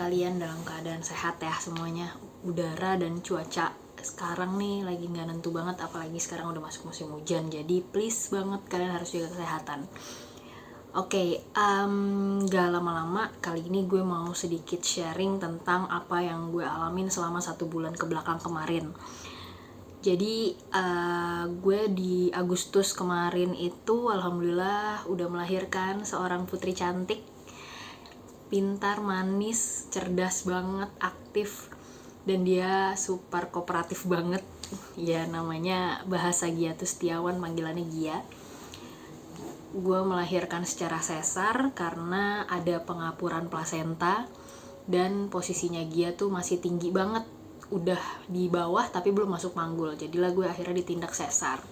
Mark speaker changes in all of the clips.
Speaker 1: kalian dalam keadaan sehat ya semuanya. Udara dan cuaca sekarang nih lagi nggak nentu banget, apalagi sekarang udah masuk musim hujan. Jadi please banget kalian harus jaga kesehatan. Oke, gak lama-lama kali ini gue mau sedikit sharing tentang apa yang gue alamin selama 1 bulan kebelakang kemarin. Jadi gue di Agustus kemarin itu alhamdulillah udah melahirkan seorang putri cantik, pintar, manis, cerdas banget, aktif, dan dia super kooperatif banget. Ya namanya bahasa Gia tuh Setiawan, panggilannya Gia. Gue melahirkan secara sesar karena ada pengapuran plasenta dan posisinya Gia tuh masih tinggi banget, udah di bawah tapi belum masuk panggul. Jadilah gue akhirnya ditindak sesar.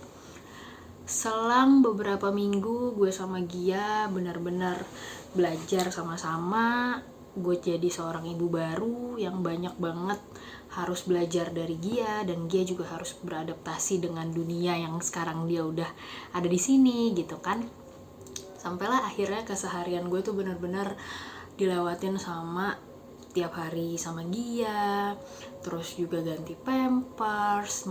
Speaker 1: Selang beberapa minggu gue sama Gia benar-benar belajar sama-sama. Gue jadi seorang ibu baru yang banyak banget harus belajar dari Gia, dan Gia juga harus beradaptasi dengan dunia yang sekarang dia udah ada di sini gitu kan. Sampailah akhirnya keseharian gue tuh benar-benar dilewatin sama tiap hari sama Gia, terus juga ganti pampers,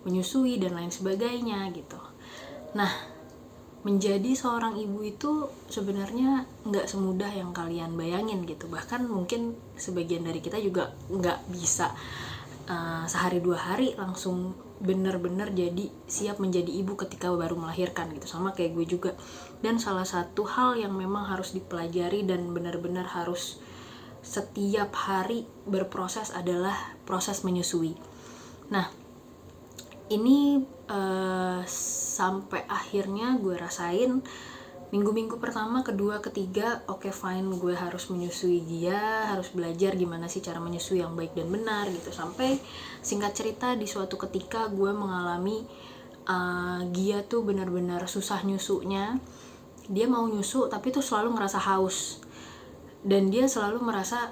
Speaker 1: menyusui dan lain sebagainya gitu. Nah, menjadi seorang ibu itu sebenarnya nggak semudah yang kalian bayangin gitu. Bahkan mungkin sebagian dari kita juga nggak bisa sehari 2 hari langsung bener-bener jadi siap menjadi ibu ketika baru melahirkan gitu, sama kayak gue juga. Dan salah satu hal yang memang harus dipelajari dan benar-benar harus setiap hari berproses adalah proses menyusui. Nah, ini sampai akhirnya gue rasain minggu-minggu pertama, kedua, ketiga, oke fine, gue harus menyusui Gia, harus belajar gimana sih cara menyusui yang baik dan benar gitu. Sampai singkat cerita di suatu ketika gue mengalami Gia tuh benar-benar susah nyusunya. Dia mau nyusu tapi tuh selalu ngerasa haus, dan dia selalu merasa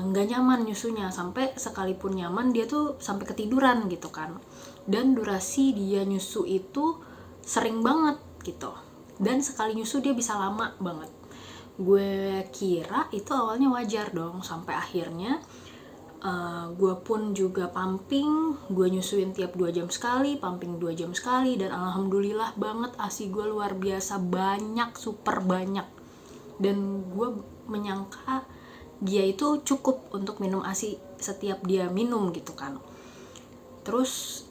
Speaker 1: nggak nyaman nyusunya. Sampai sekalipun nyaman dia tuh sampai ketiduran gitu kan. Dan durasi dia nyusu itu sering banget gitu, dan sekali nyusu dia bisa lama banget. Gue kira itu awalnya wajar dong, sampai akhirnya gue pun juga pumping. Gue nyusuin tiap 2 jam sekali, pumping 2 jam sekali, dan alhamdulillah banget ASI gue luar biasa banyak, super banyak. Dan gue menyangka dia itu cukup untuk minum ASI setiap dia minum gitu kan. Terus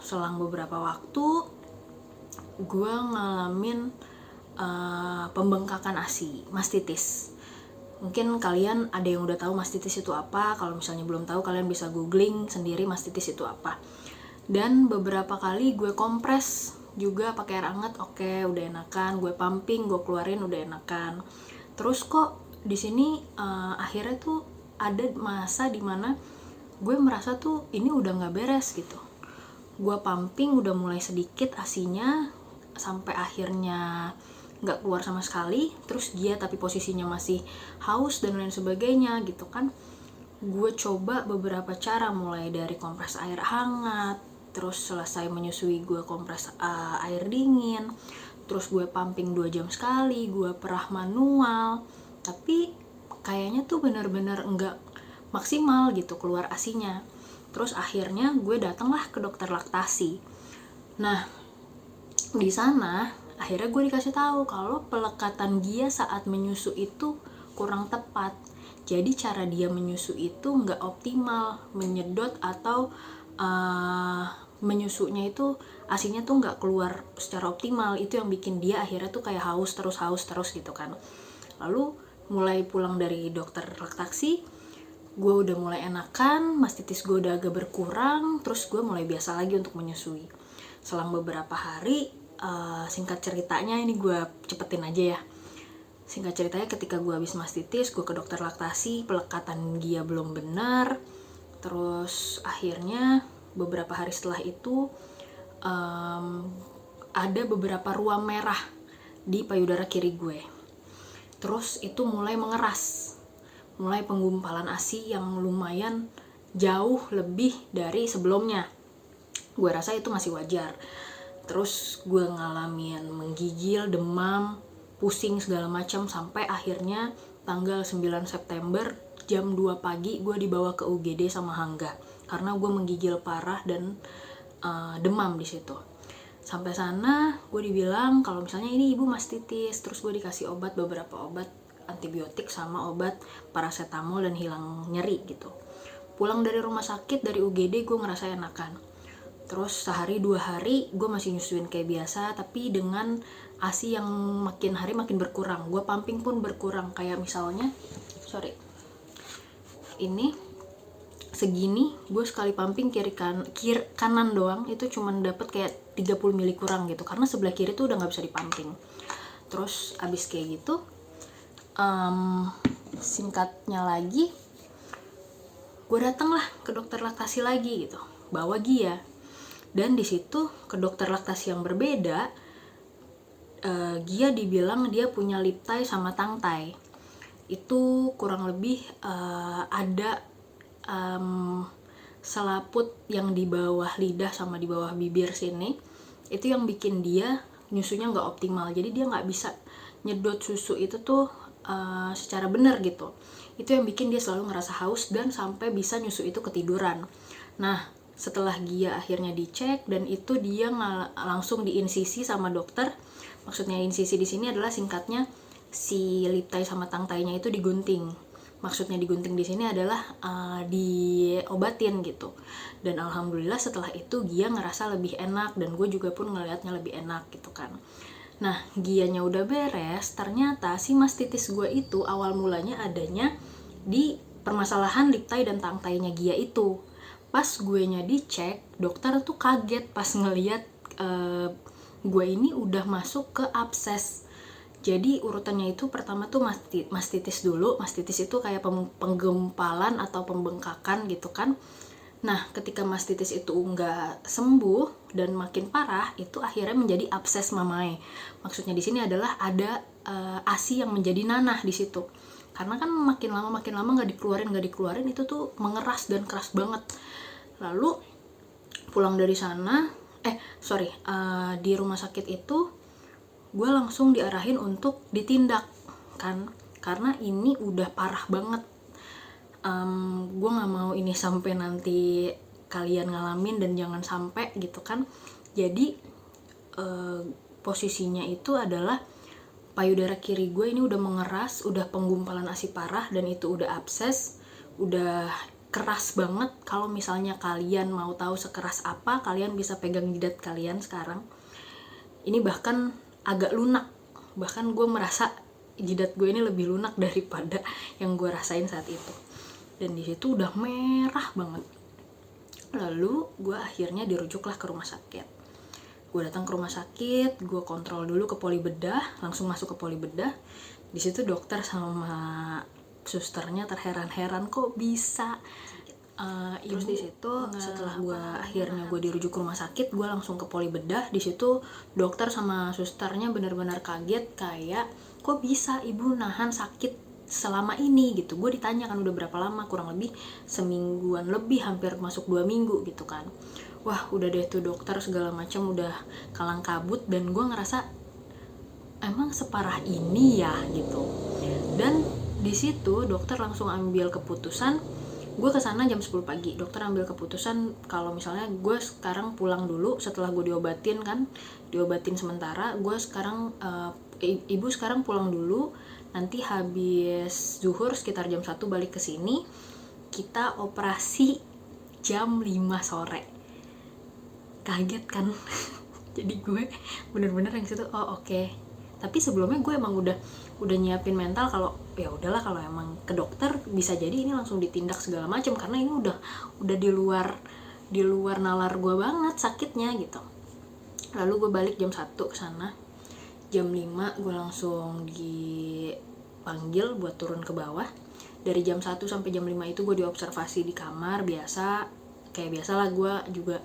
Speaker 1: selang beberapa waktu gue ngalamin pembengkakan ASI, mastitis. Mungkin kalian ada yang udah tahu mastitis itu apa. Kalau misalnya belum tahu, kalian bisa googling sendiri mastitis itu apa. Dan beberapa kali gue kompres juga pakai air hangat, oke udah enakan. Gue pumping, gue keluarin, udah enakan. Terus kok di sini akhirnya tuh ada masa dimana gue merasa tuh ini udah nggak beres gitu. Gue pumping udah mulai sedikit ASInya, sampai akhirnya nggak keluar sama sekali. Terus dia tapi posisinya masih haus dan lain sebagainya gitu kan. Gue coba beberapa cara, mulai dari kompres air hangat, terus selesai menyusui gue kompres air dingin, terus gue pumping 2 jam sekali, gue perah manual, tapi kayaknya tuh benar-benar nggak maksimal gitu keluar ASInya. Terus akhirnya gue datanglah ke dokter laktasi. Nah, di sana akhirnya gue dikasih tahu kalau pelekatan Gia saat menyusu itu kurang tepat. Jadi cara dia menyusu itu nggak optimal, menyedot atau menyusunya itu ASInya tuh nggak keluar secara optimal. Itu yang bikin dia akhirnya tuh kayak haus terus gitu kan. Lalu mulai pulang dari dokter laktasi, gue udah mulai enakan, mastitis gue udah agak berkurang, terus gue mulai biasa lagi untuk menyusui. Selang beberapa hari, singkat ceritanya ini gue cepetin aja ya. Singkat ceritanya ketika gue habis mastitis, gue ke dokter laktasi, pelekatan Gia belum benar. Terus akhirnya beberapa hari setelah itu ada beberapa ruam merah di payudara kiri gue. Terus itu mulai mengeras, mulai penggumpalan ASI yang lumayan jauh lebih dari sebelumnya. Gue rasa itu masih wajar. Terus gue ngalamin menggigil, demam, pusing segala macam, sampai akhirnya tanggal 9 September jam 2 pagi gue dibawa ke UGD sama Hangga karena gue menggigil parah dan demam di situ. Sampai sana gue dibilang kalau misalnya ini ibu mastitis, terus gue dikasih beberapa obat antibiotik sama obat paracetamol dan hilang nyeri gitu. Pulang dari rumah sakit dari UGD gue ngerasa enakan. Terus sehari 2 hari gue masih nyusuin kayak biasa, tapi dengan ASI yang makin hari makin berkurang. Gue pumping pun berkurang, kayak misalnya ini segini gue sekali pumping kanan doang itu cuman dapet kayak 30 mili kurang gitu, karena sebelah kiri tuh udah nggak bisa dipumping. Terus abis kayak gitu singkatnya lagi gue datang lah ke dokter laktasi lagi gitu, bawa Gia. Dan di situ ke dokter laktasi yang berbeda, Gia dibilang dia punya lip tie sama tongue tie. Itu kurang lebih ada selaput yang di bawah lidah sama di bawah bibir sini. Itu yang bikin dia nyusunya nggak optimal. Jadi dia nggak bisa nyedot susu itu tuh secara benar gitu. Itu yang bikin dia selalu ngerasa haus dan sampai bisa nyusu itu ketiduran. Nah, setelah Gia akhirnya dicek dan itu dia langsung diinsisi sama dokter. Maksudnya insisi di sini adalah singkatnya si lip tie sama tongue tie-nya itu digunting. Maksudnya digunting di sini adalah diobatin gitu. Dan alhamdulillah setelah itu Gia ngerasa lebih enak dan gue juga pun ngelihatnya lebih enak gitu kan. Nah, Gianya udah beres, ternyata si mastitis gue itu awal mulanya adanya di permasalahan lip tie dan tongue tie-nya Gia itu. Pas gue nya dicek, dokter tuh kaget pas ngeliat gue ini udah masuk ke abses. Jadi urutannya itu pertama tuh mastitis dulu. Mastitis itu kayak penggempalan atau pembengkakan gitu kan. Nah, ketika mastitis itu nggak sembuh dan makin parah, itu akhirnya menjadi abses mamae. Maksudnya di sini adalah ada ASI yang menjadi nanah di situ. Karena kan makin lama nggak dikeluarin itu tuh mengeras dan keras banget. Lalu pulang dari sana, di rumah sakit itu gue langsung diarahin untuk ditindak kan, karena ini udah parah banget. Gue nggak mau ini sampai nanti kalian ngalamin dan jangan sampai gitu kan. Jadi posisinya itu adalah payudara kiri gue ini udah mengeras, udah penggumpalan ASI parah dan itu udah abses, udah keras banget. Kalau misalnya kalian mau tahu sekeras apa, kalian bisa pegang jidat kalian sekarang. Ini bahkan agak lunak, bahkan gue merasa jidat gue ini lebih lunak daripada yang gue rasain saat itu. Dan di situ udah merah banget. Lalu gue akhirnya dirujuklah ke rumah sakit. Gue datang ke rumah sakit, gue kontrol dulu ke poli bedah, langsung masuk ke poli bedah. Di situ dokter sama susternya terheran-heran kok bisa. Terus di situ setelah gue dirujuk ke rumah sakit, gue langsung ke poli bedah. Di situ dokter sama susternya benar-benar kaget, kayak kok bisa ibu nahan sakit selama ini gitu. Gue ditanya kan udah berapa lama, kurang lebih semingguan lebih, hampir masuk 2 minggu gitu kan. Wah udah deh tuh dokter segala macam udah kalang kabut, dan gue ngerasa emang separah ini ya gitu. Dan di situ dokter langsung ambil keputusan. Gue kesana jam 10 pagi, dokter ambil keputusan kalau misalnya gue sekarang pulang dulu setelah gue diobatin sementara. Gue sekarang ibu sekarang pulang dulu, nanti habis zuhur sekitar jam 1 balik ke sini, kita operasi jam 5 sore. Kaget kan? Jadi gue bener-bener yang situ oke. Tapi sebelumnya gue emang udah nyiapin mental kalau ya udahlah, kalau emang ke dokter bisa jadi ini langsung ditindak segala macam, karena ini udah di luar nalar gue banget sakitnya gitu. Lalu gue balik jam 1 ke sana. Jam 5 gue langsung dipanggil buat turun ke bawah. Dari jam 1 sampai jam 5 itu gue diobservasi di kamar biasa. Kayak biasalah, gue juga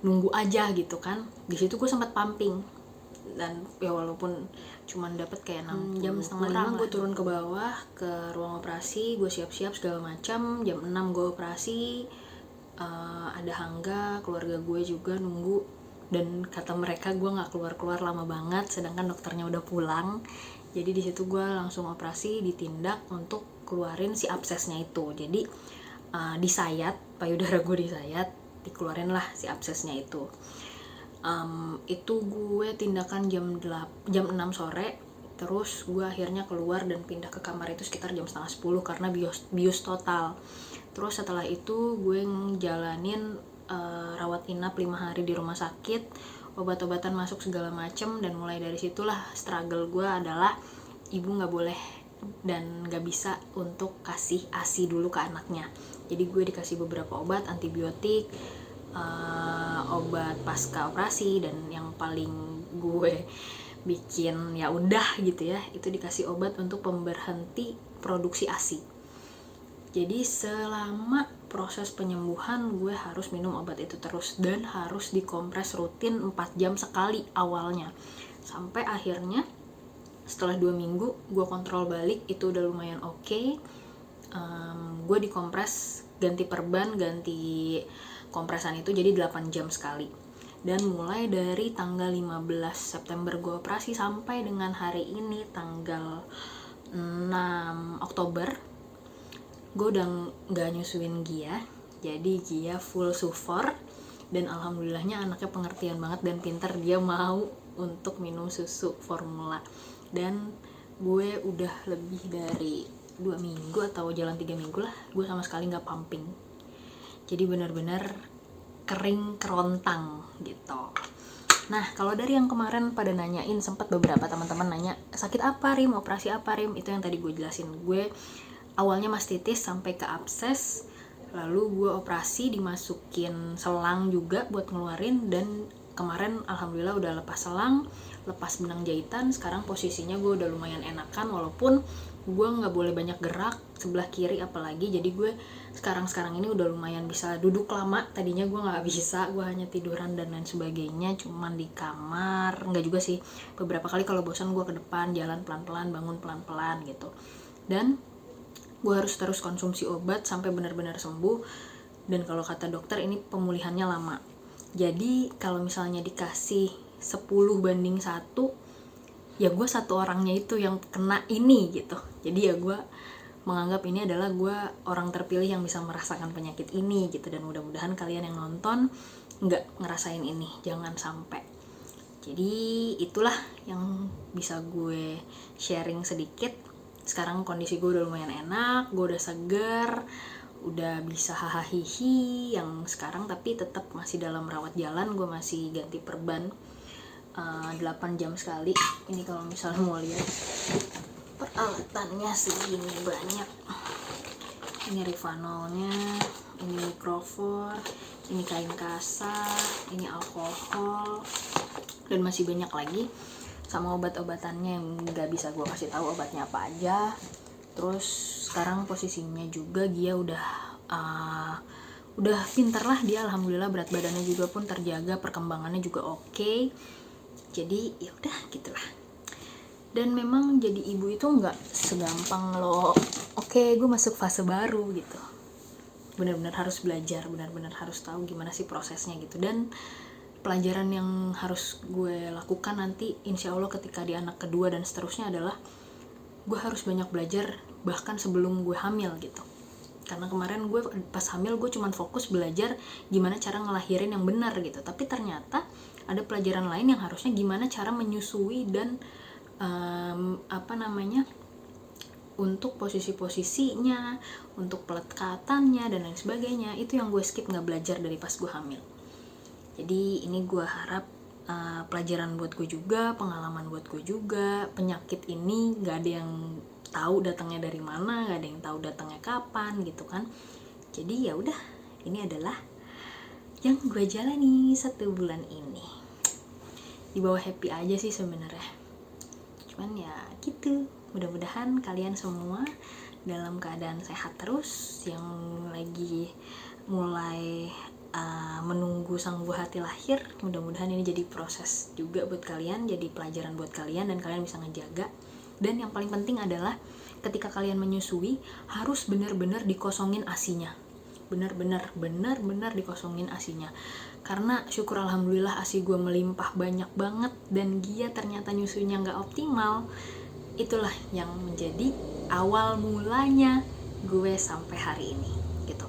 Speaker 1: nunggu aja gitu kan. Di situ gue sempat pumping. Dan ya walaupun cuman dapat kayak 6 jam setengah 5 gue turun ke bawah ke ruang operasi, gue siap-siap segala macam. Jam 6 gue operasi, ada Hangga, keluarga gue juga nunggu, dan kata mereka gue nggak keluar lama banget, sedangkan dokternya udah pulang. Jadi di situ gue langsung operasi, ditindak untuk keluarin si absesnya itu. Jadi disayat, payudara gue disayat, dikeluarin lah si absesnya itu. Itu gue tindakan jam 6 sore. Terus gue akhirnya keluar dan pindah ke kamar itu sekitar jam setengah 10 karena bius total. Terus setelah itu gue ngejalanin rawat inap 5 hari di rumah sakit, obat-obatan masuk segala macem. Dan mulai dari situlah struggle gue adalah ibu gak boleh dan gak bisa untuk kasih ASI dulu ke anaknya. Jadi gue dikasih beberapa obat, antibiotik, obat pasca operasi, dan yang paling gue bikin ya udah gitu ya, itu dikasih obat untuk pemberhenti produksi ASI. Jadi selama proses penyembuhan gue harus minum obat itu terus dan harus dikompres rutin 4 jam sekali awalnya. Sampai akhirnya setelah 2 minggu gue kontrol balik, itu udah lumayan oke. Gue dikompres, ganti perban, ganti kompresan itu jadi 8 jam sekali. Dan mulai dari tanggal 15 September gue operasi sampai dengan hari ini tanggal 6 Oktober gue udah gak nyusuin Gia. Jadi Gia full sufor, dan alhamdulillahnya anaknya pengertian banget dan pintar, dia mau untuk minum susu formula. Dan gue udah lebih dari 2 minggu atau jalan 3 minggu lah gue sama sekali gak pumping. Jadi benar-benar kering kerontang gitu. Nah, kalau dari yang kemarin pada nanyain, sempat beberapa teman-teman nanya, sakit apa Rim, operasi apa Rim? Itu yang tadi gue jelasin. Gue awalnya mastitis sampai ke abses, lalu gue operasi, dimasukin selang juga buat ngeluarin, dan kemarin alhamdulillah udah lepas selang, lepas benang jahitan. Sekarang posisinya gue udah lumayan enakan, walaupun gue gak boleh banyak gerak sebelah kiri apalagi. Jadi gue sekarang ini udah lumayan bisa duduk lama. Tadinya gue gak bisa, gue hanya tiduran dan lain sebagainya, cuman di kamar. Enggak juga sih, beberapa kali kalau bosan gue ke depan, jalan pelan-pelan, bangun pelan-pelan gitu. Dan gue harus terus konsumsi obat sampai benar-benar sembuh. Dan kalau kata dokter ini pemulihannya lama. Jadi kalau misalnya dikasih 10:1, ya gue satu orangnya itu yang kena ini gitu. Jadi ya gue menganggap ini adalah gue orang terpilih yang bisa merasakan penyakit ini gitu. Dan mudah-mudahan kalian yang nonton nggak ngerasain ini, jangan sampai. Jadi itulah yang bisa gue sharing sedikit. Sekarang kondisi gue udah lumayan enak, gue udah seger, udah bisa hahaha yang sekarang, tapi tetap masih dalam rawat jalan. Gue masih ganti perban 8 jam sekali. Ini kalau misalnya mau lihat peralatannya segini banyak. Ini Rivanolnya, ini Microfor, ini kain kasa, ini alkohol, dan masih banyak lagi. Sama obat-obatannya yang gak bisa gue kasih tahu obatnya apa aja. Terus sekarang posisinya juga Gia udah pinter lah dia, alhamdulillah. Berat badannya juga pun terjaga, perkembangannya juga oke. Jadi ya udah gitulah. Dan memang jadi ibu itu nggak segampang lo oke gue masuk fase baru gitu. Benar-benar harus belajar, benar-benar harus tahu gimana sih prosesnya gitu. Dan pelajaran yang harus gue lakukan nanti insya Allah ketika di anak kedua dan seterusnya adalah gue harus banyak belajar bahkan sebelum gue hamil gitu. Karena kemarin gue pas hamil gue cuman fokus belajar gimana cara ngelahirin yang benar gitu. Tapi ternyata ada pelajaran lain yang harusnya gimana cara menyusui dan untuk posisi-posisinya, untuk pelekatannya dan lain sebagainya. Itu yang gue skip, nggak belajar dari pas gue hamil. Jadi ini gue harap pelajaran buat gue juga, pengalaman buat gue juga. Penyakit ini nggak ada yang tahu datangnya dari mana, nggak ada yang tahu datangnya kapan gitu kan. Jadi ya udah, ini adalah yang gue jalani 1 bulan ini. Di bawah happy aja sih sebenarnya. Cuman ya gitu, mudah-mudahan kalian semua dalam keadaan sehat terus. Yang lagi mulai menunggu sang buah hati lahir, mudah-mudahan ini jadi proses juga buat kalian, jadi pelajaran buat kalian, dan kalian bisa ngejaga. Dan yang paling penting adalah ketika kalian menyusui harus benar-benar dikosongin asinya. Benar-benar dikosongin asinya. Karena syukur alhamdulillah asi gue melimpah banyak banget, dan Gia ternyata nyusunya nggak optimal. itulah yang menjadi awal mulanya gue sampai hari ini gitu.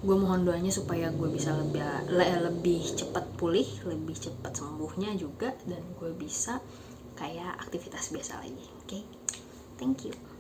Speaker 1: Gue mohon doanya supaya gue bisa lebih cepat pulih, lebih cepat sembuhnya juga, dan gue bisa kayak aktivitas biasa lagi. Oke? Thank you.